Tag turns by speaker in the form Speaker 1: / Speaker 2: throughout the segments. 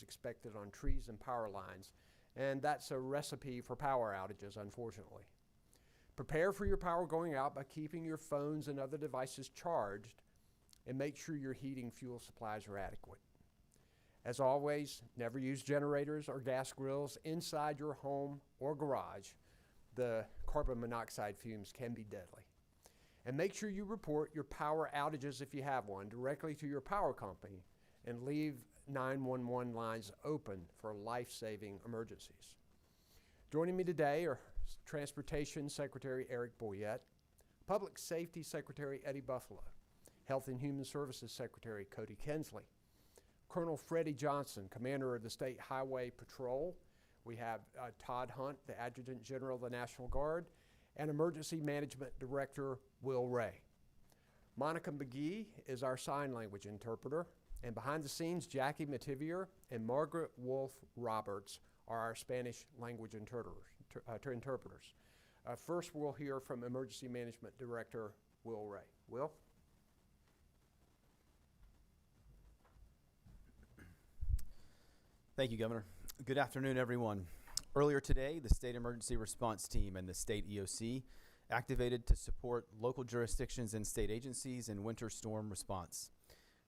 Speaker 1: expected on trees and power lines, and that's a recipe for power outages, unfortunately. Prepare for your power going out by keeping your phones and other devices charged, and make sure your heating fuel supplies are adequate. As always, never use generators or gas grills inside your home or garage. The carbon monoxide fumes can be deadly. And make sure you report your power outages, if you have one, directly to your power company, and leave 911 lines open for life-saving emergencies. Joining me today are Transportation Secretary Eric Boyette, Public Safety Secretary Eddie Buffalo, Health and Human Services Secretary Cody Kensley, Colonel Freddie Johnson, Commander of the State Highway Patrol. We have Todd Hunt, the Adjutant General of the National Guard, and Emergency Management Director Will Ray. Monica McGee is our sign language interpreter, and behind the scenes, Jackie Mativier and Margaret Wolf Roberts are our Spanish language interpreters. First, we'll hear from Emergency Management Director Will Ray. Will?
Speaker 2: Thank you, Governor. Good afternoon, everyone. Earlier today, the State Emergency Response Team and the State EOC activated to support local jurisdictions and state agencies in winter storm response.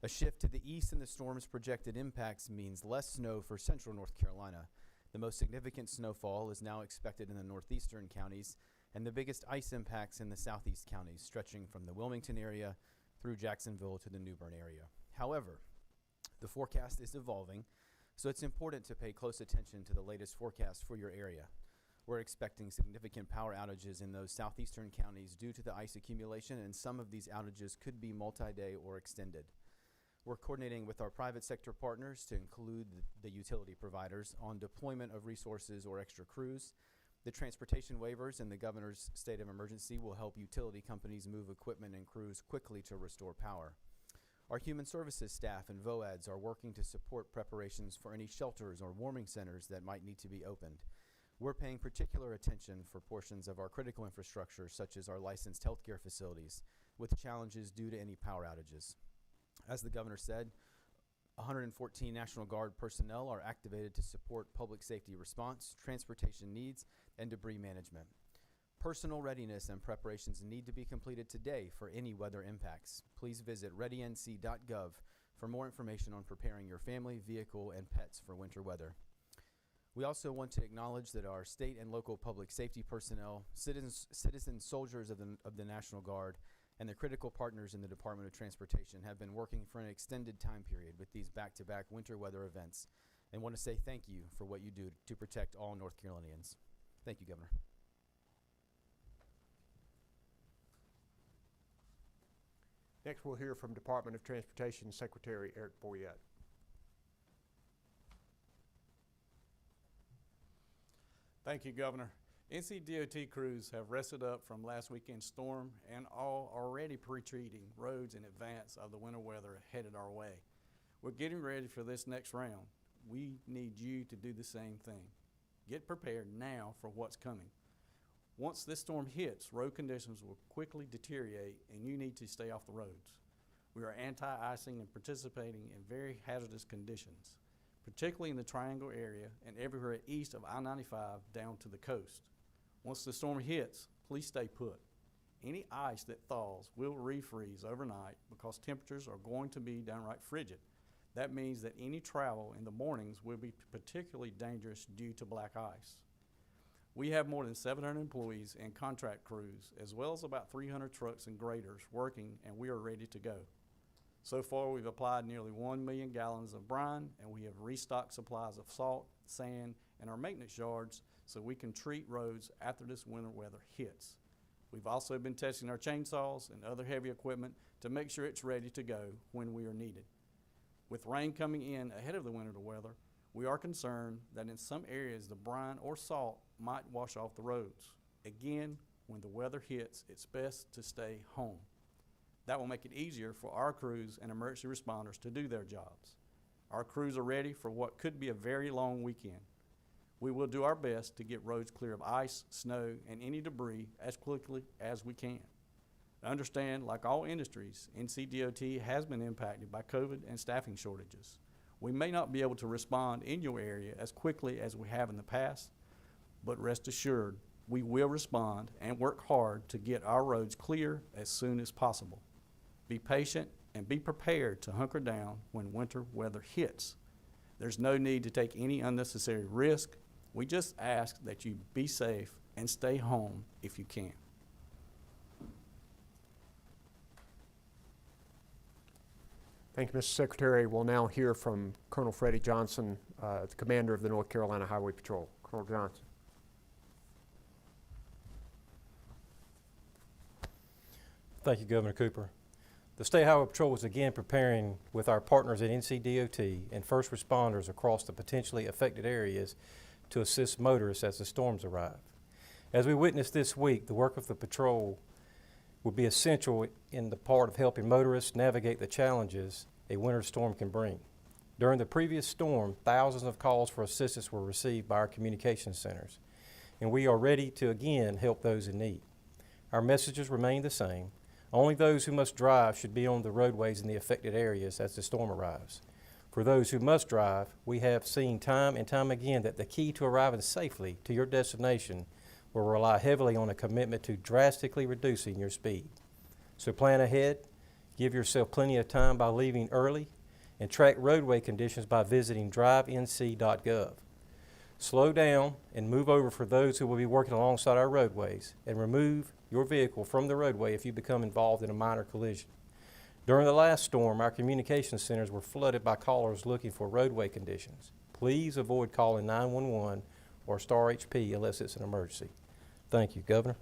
Speaker 2: A shift to the east in the storm's projected impacts means less snow for central North Carolina. The most significant snowfall is now expected in the northeastern counties, and the biggest ice impacts in the southeast counties, stretching from the Wilmington area through Jacksonville to the New Bern area. However, the forecast is evolving, so it's important to pay close attention to the latest forecast for your area. We're expecting significant power outages in those southeastern counties due to the ice accumulation, and some of these outages could be multi-day or extended. We're coordinating with our private sector partners to include the utility providers on deployment of resources or extra crews. The transportation waivers and the governor's state of emergency will help utility companies move equipment and crews quickly to restore power. Our human services staff and VOADs are working to support preparations for any shelters or warming centers that might need to be opened. We're paying particular attention for portions of our critical infrastructure, such as our licensed healthcare facilities, with challenges due to any power outages. As the governor said, 114 National Guard personnel are activated to support public safety response, transportation needs, and debris management. Personal readiness and preparations need to be completed today for any weather impacts. Please visit readync.gov for more information on preparing your family, vehicle, and pets for winter weather. We also want to acknowledge that our state and local public safety personnel, citizen soldiers of the National Guard, and the critical partners in the Department of Transportation have been working for an extended time period with these back-to-back winter weather events, and want to say thank you for what you do to protect all North Carolinians. Thank you, Governor.
Speaker 1: Next, we'll hear from Department of Transportation Secretary Eric Boyette.
Speaker 3: Thank you, Governor. NCDOT crews have rested up from last weekend's storm and are already pre-treating roads in advance of the winter weather headed our way. We're getting ready for this next round. We need you to do the same thing. Get prepared now for what's coming. Once this storm hits, road conditions will quickly deteriorate and you need to stay off the roads. We are anti-icing and participating in very hazardous conditions, particularly in the Triangle area and everywhere east of I-95 down to the coast. Once the storm hits, please stay put. Any ice that thaws will refreeze overnight because temperatures are going to be downright frigid. That means that any travel in the mornings will be particularly dangerous due to black ice. We have more than 700 employees and contract crews, as well as about 300 trucks and graders working, and we are ready to go. So far, we've applied nearly 1 million gallons of brine, and we have restocked supplies of salt, sand, and our maintenance yards so we can treat roads after this winter weather hits. We've also been testing our chainsaws and other heavy equipment to make sure it's ready to go when we are needed. With rain coming in ahead of the winter weather, we are concerned that in some areas the brine or salt might wash off the roads. Again, when the weather hits, it's best to stay home. That will make it easier for our crews and emergency responders to do their jobs. Our crews are ready for what could be a very long weekend. We will do our best to get roads clear of ice, snow, and any debris as quickly as we can. Understand, like all industries, NCDOT has been impacted by COVID and staffing shortages. We may not be able to respond in your area as quickly as we have in the past, but rest assured, we will respond and work hard to get our roads clear as soon as possible. Be patient and be prepared to hunker down when winter weather hits. There's no need to take any unnecessary risk. We just ask that you be safe and stay home if you can.
Speaker 1: Thank you, Mr. Secretary. We'll now hear from Colonel Freddie Johnson, the commander of the North Carolina Highway Patrol. Colonel Johnson.
Speaker 4: Thank you, Governor Cooper. The State Highway Patrol is again preparing with our partners at NCDOT and first responders across the potentially affected areas to assist motorists as the storms arrive. As we witnessed this week, the work of the patrol will be essential in the part of helping motorists navigate the challenges a winter storm can bring. During the previous storm, thousands of calls for assistance were received by our communication centers, and we are ready to again help those in need. Our messages remain the same. Only those who must drive should be on the roadways in the affected areas as the storm arrives. For those who must drive, we have seen time and time again that the key to arriving safely to your destination will rely heavily on a commitment to drastically reducing your speed. So plan ahead, give yourself plenty of time by leaving early, and track roadway conditions by visiting drivenc.gov. Slow down and move over for those who will be working alongside our roadways, and remove your vehicle from the roadway if you become involved in a minor collision. During the last storm, our communication centers were flooded by callers looking for roadway conditions. Please avoid calling 911 or Star HP unless it's an emergency. Thank you, Governor.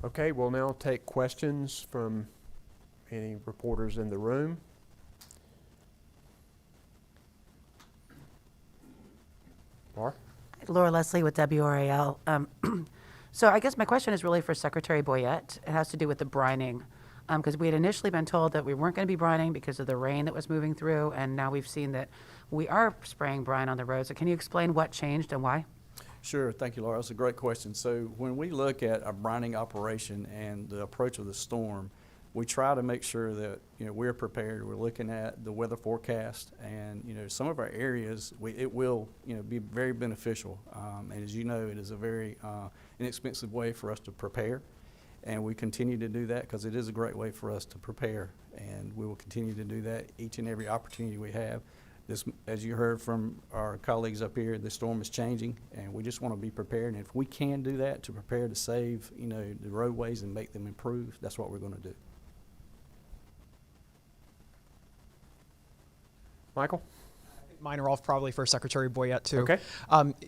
Speaker 1: Okay, we'll now take questions from any reporters in the room. Laura?
Speaker 5: Laura Leslie with WRAL. So I guess my question is really for Secretary Boyette. It has to do with the brining, because we had initially been told that we weren't going to be brining because of the rain that was moving through, and now we've seen that we are spraying brine on the roads. So can you explain what changed and why?
Speaker 3: Sure, thank you, Laura. That's a great question. So when we look at a brining operation and the approach of the storm, we try to make sure that we're prepared. We're looking at the weather forecast, and some of our areas it will be very beneficial. And as you know, it is a very inexpensive way for us to prepare, and we continue to do that because it is a great way for us to prepare, and we will continue to do that each and every opportunity we have. This, as you heard from our colleagues up here, the storm is changing, and we just want to be prepared. And if we can do that to prepare to save the roadways and make them improve, that's what we're going to do.
Speaker 1: Michael?
Speaker 6: Mine are all probably for Secretary Boyette, too.
Speaker 1: Okay.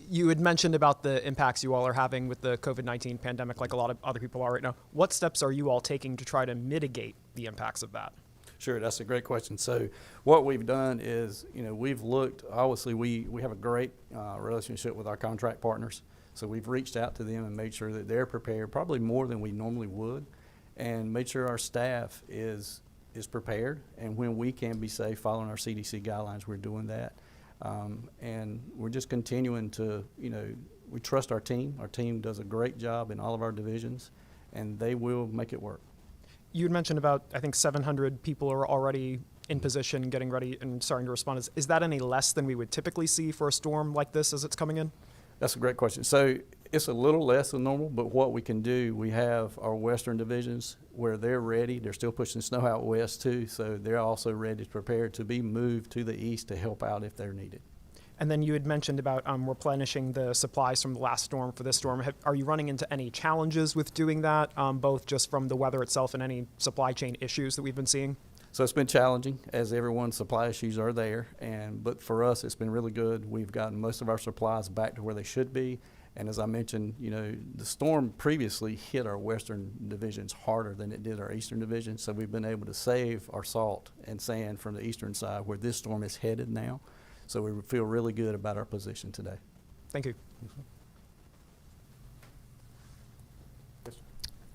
Speaker 6: You had mentioned about the impacts you all are having with the COVID-19 pandemic, like a lot of other people are right now. What steps are you all taking to try to mitigate the impacts of that?
Speaker 3: Sure, that's a great question. So what we've done is, we've looked, obviously we have a great relationship with our contract partners. So we've reached out to them and made sure that they're prepared, probably more than we normally would, and made sure our staff is prepared. And when we can be safe, following our CDC guidelines, we're doing that. And we're just continuing to, we trust our team. Our team does a great job in all of our divisions, and they will make it work.
Speaker 6: You had mentioned about, I think, 700 people are already in position, getting ready and starting to respond. Is that any less than we would typically see for a storm like this as it's coming in?
Speaker 3: That's a great question. So it's a little less than normal, but what we can do, we have our western divisions where they're ready. They're still pushing snow out west too, so they're also ready to prepare to be moved to the east to help out if they're needed.
Speaker 6: And then you had mentioned about replenishing the supplies from the last storm for this storm. Are you running into any challenges with doing that, both just from the weather itself and any supply chain issues that we've been seeing?
Speaker 3: So it's been challenging, as everyone's supply issues are there, but for us it's been really good. We've gotten most of our supplies back to where they should be, and as I mentioned, the storm previously hit our western divisions harder than it did our eastern division, so we've been able to save our salt and sand from the eastern side where this storm is headed now. So we feel really good about our position today.
Speaker 6: Thank you.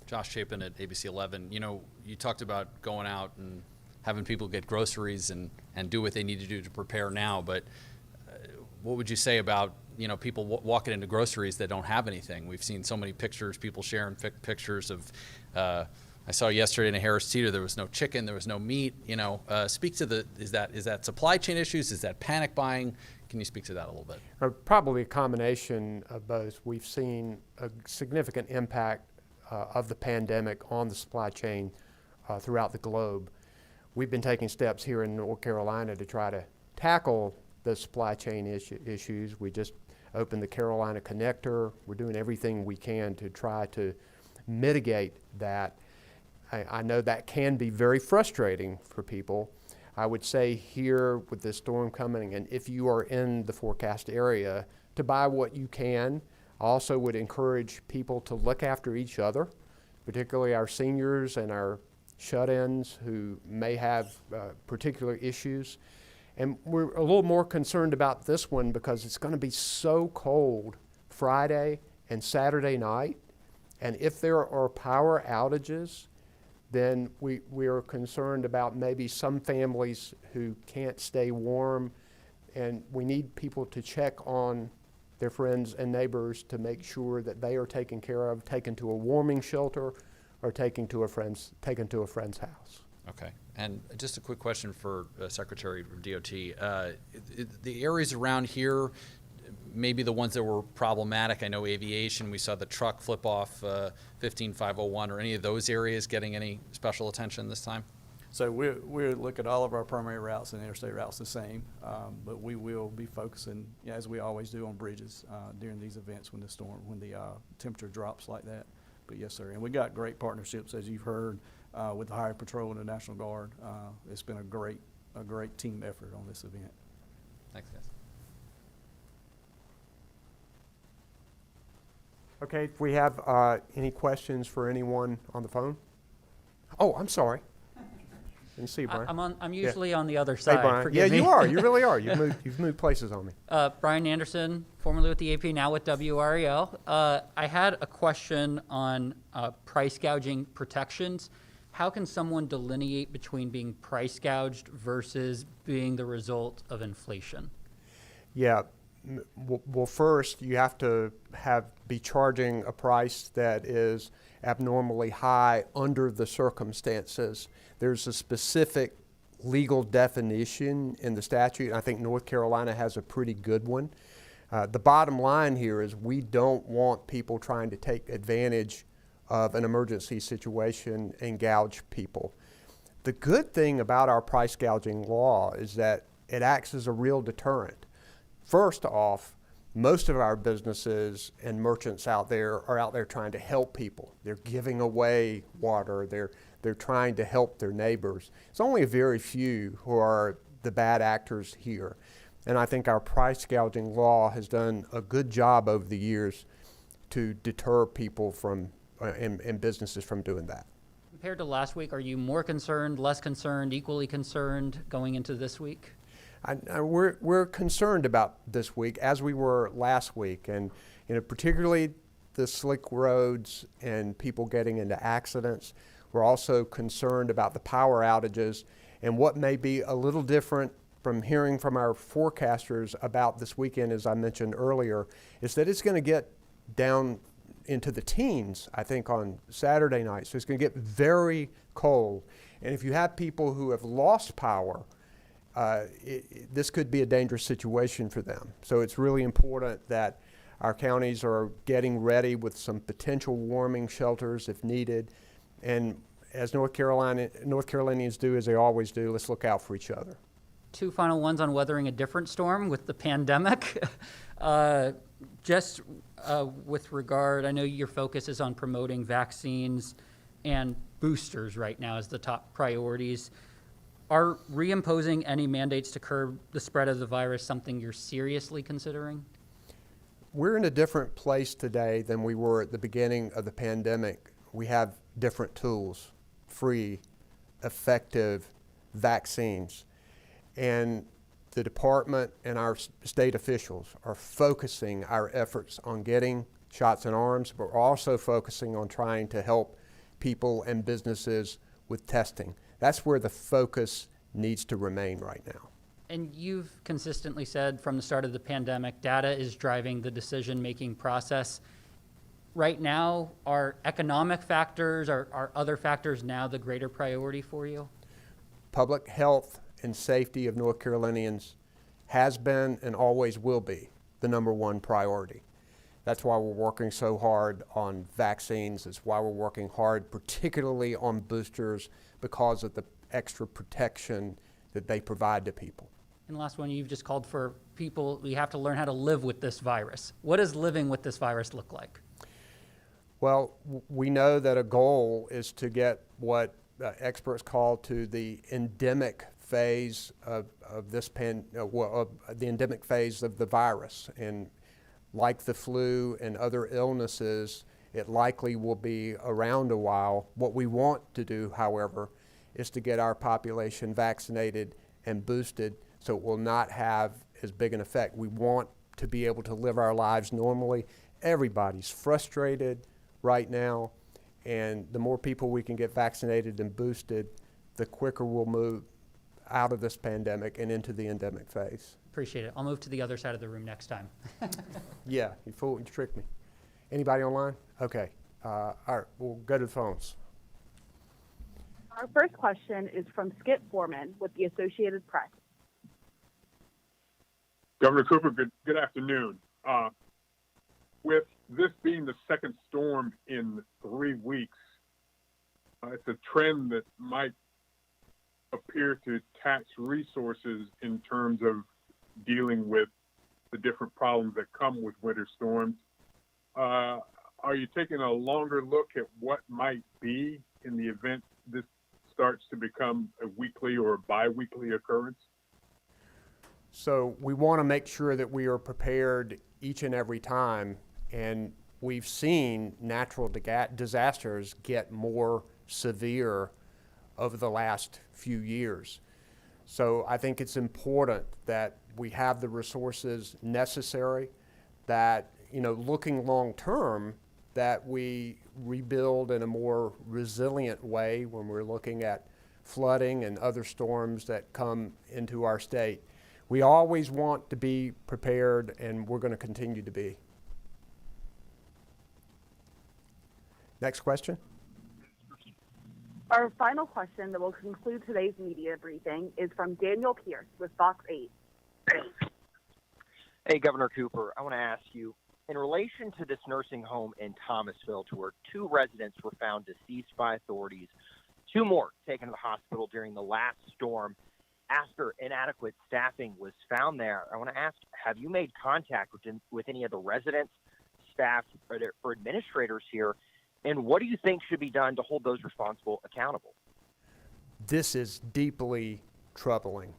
Speaker 7: Joshchapin at ABC 11. You talked about going out and having people get groceries and do what they need to do to prepare now, but what would you say about people walking into groceries that don't have anything? We've seen so many pictures, people sharing pictures of I saw yesterday in a Harris Teeter there was no chicken, there was no meat. Speak to is that supply chain issues? Is that panic buying? Can you speak to that a little bit?
Speaker 1: Probably a combination of both. We've seen a significant impact of the pandemic on the supply chain throughout the globe. We've been taking steps here in North Carolina to try to tackle the supply chain issues. We just opened the Carolina Connector. We're doing everything we can to try to mitigate that. I know that can be very frustrating for people. I would say here with this storm coming, and if you are in the forecast area, to buy what you can. I also would encourage people to look after each other, particularly our seniors and our shut-ins who may have particular issues. And we're a little more concerned about this one because it's going to be so cold Friday and Saturday night. And if there are power outages, then we are concerned about maybe some families who can't stay warm, and we need people to check on their friends and neighbors to make sure that they are taken care of, taken to a warming shelter, or taken to a friend's house.
Speaker 7: Okay. And just a quick question for Secretary of DOT. The areas around here, maybe the ones that were problematic, I know aviation, we saw the truck flip off 15501, or any of those areas getting any special attention this time?
Speaker 3: So we look at all of our primary routes and interstate routes the same, but we will be focusing, as we always do, on bridges during these events when the temperature drops like that. But yes, sir, and we got great partnerships, as you've heard, with the Highway Patrol and the National Guard. It's been a great team effort on this event.
Speaker 7: Thanks, guys.
Speaker 1: Okay, if we have any questions for anyone on the phone? Oh, I'm sorry. Didn't see you, Brian.
Speaker 8: I'm usually on the other side.
Speaker 1: Hey, Brian.
Speaker 8: Forgive me.
Speaker 1: You are. You really are. You've moved places on me.
Speaker 8: Brian Anderson, formerly with the AP, now with WREL. I had a question on price gouging protections. How can someone delineate between being price gouged versus being the result of inflation?
Speaker 1: Yeah. Well, first, you have to be charging a price that is abnormally high under the circumstances. There's a specific legal definition in the statute, and I think North Carolina has a pretty good one. The bottom line here is we don't want people trying to take advantage of an emergency situation and gouge people. The good thing about our price gouging law is that it acts as a real deterrent. First off, most of our businesses and merchants out there are out there trying to help people. They're giving away water. They're trying to help their neighbors. It's only a very few who are the bad actors here. And I think our price gouging law has done a good job over the years to deter people from and businesses from doing that.
Speaker 8: Compared to last week, are you more concerned, less concerned, equally concerned going into this week?
Speaker 1: We're concerned about this week, as we were last week, and particularly the slick roads and people getting into accidents. We're also concerned about the power outages, and what may be a little different from hearing from our forecasters about this weekend, as I mentioned earlier, is that it's going to get down into the teens, I think, on Saturday night. So it's going to get very cold, and if you have people who have lost power, this could be a dangerous situation for them. So it's really important that our counties are getting ready with some potential warming shelters if needed. And as North Carolinians do, as they always do, let's look out for each other.
Speaker 8: Two final ones on weathering a different storm with the pandemic. With regard, I know your focus is on promoting vaccines and boosters right now as the top priorities. Are reimposing any mandates to curb the spread of the virus something you're seriously considering?
Speaker 1: We're in a different place today than we were at the beginning of the pandemic. We have different tools, free, effective vaccines. And the department and our state officials are focusing our efforts on getting shots in arms, but we're also focusing on trying to help people and businesses with testing. That's where the focus needs to remain right now.
Speaker 8: And you've consistently said from the start of the pandemic, data is driving the decision-making process. right now, are economic factors, are other factors now the greater priority for you?
Speaker 1: Public health and safety of North Carolinians has been and always will be the #1 priority. That's why we're working so hard on vaccines. It's why we're working hard particularly on boosters, because of the extra protection that they provide to people.
Speaker 8: And the last one, you've just called for people, we have to learn how to live with this virus. What does living with this virus look like?
Speaker 1: Well, we know that a goal is to get what experts call to the endemic phase of the endemic phase of the virus. And like the flu and other illnesses, it likely will be around a while. What we want to do, however, is to get our population vaccinated and boosted so it will not have as big an effect. We want to be able to live our lives normally. Everybody's frustrated right now, and the more people we can get vaccinated and boosted, the quicker we'll move out of this pandemic and into the endemic phase.
Speaker 8: Appreciate it. I'll move to the other side of the room next time.
Speaker 1: Yeah, you fooled, you tricked me. Anybody online? Okay. All right, we'll go to the phones.
Speaker 9: Our first question is from Skip Foreman with the Associated Press.
Speaker 10: Governor Cooper, good afternoon. With this being the second storm in 3 weeks, it's a trend that might appear to tax resources in terms of dealing with the different problems that come with winter storms. Are you taking a longer look at what might be in the event this starts to become a weekly or bi-weekly occurrence?
Speaker 1: So we want to make sure that we are prepared each and every time, and we've seen natural disasters get more severe over the last few years. So I think it's important that we have the resources necessary, that, looking long term, that we rebuild in a more resilient way when we're looking at flooding and other storms that come into our state. We always want to be prepared, and we're going to continue to be. Next question.
Speaker 9: Our final question that will conclude today's media briefing is from Daniel Pierce with Fox 8.
Speaker 11: Hey, Governor Cooper, I want to ask you, in relation to this nursing home in Thomasville, to where 2 residents were found deceased by authorities, 2 more taken to the hospital during the last storm after inadequate staffing was found there, I want to ask, have you made contact with any of the residents, staff, or administrators here, and what do you think should be done to hold those responsible accountable?
Speaker 1: This is deeply troubling.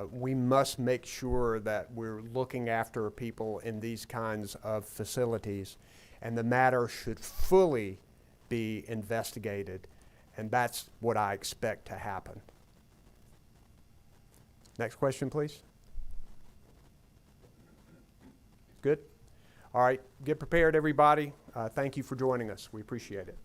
Speaker 1: We must make sure that we're looking after people in these kinds of facilities, and the matter should fully be investigated, and that's what I expect to happen. Next question, please. Good? All right, get prepared, everybody. Thank you for joining us. We appreciate it.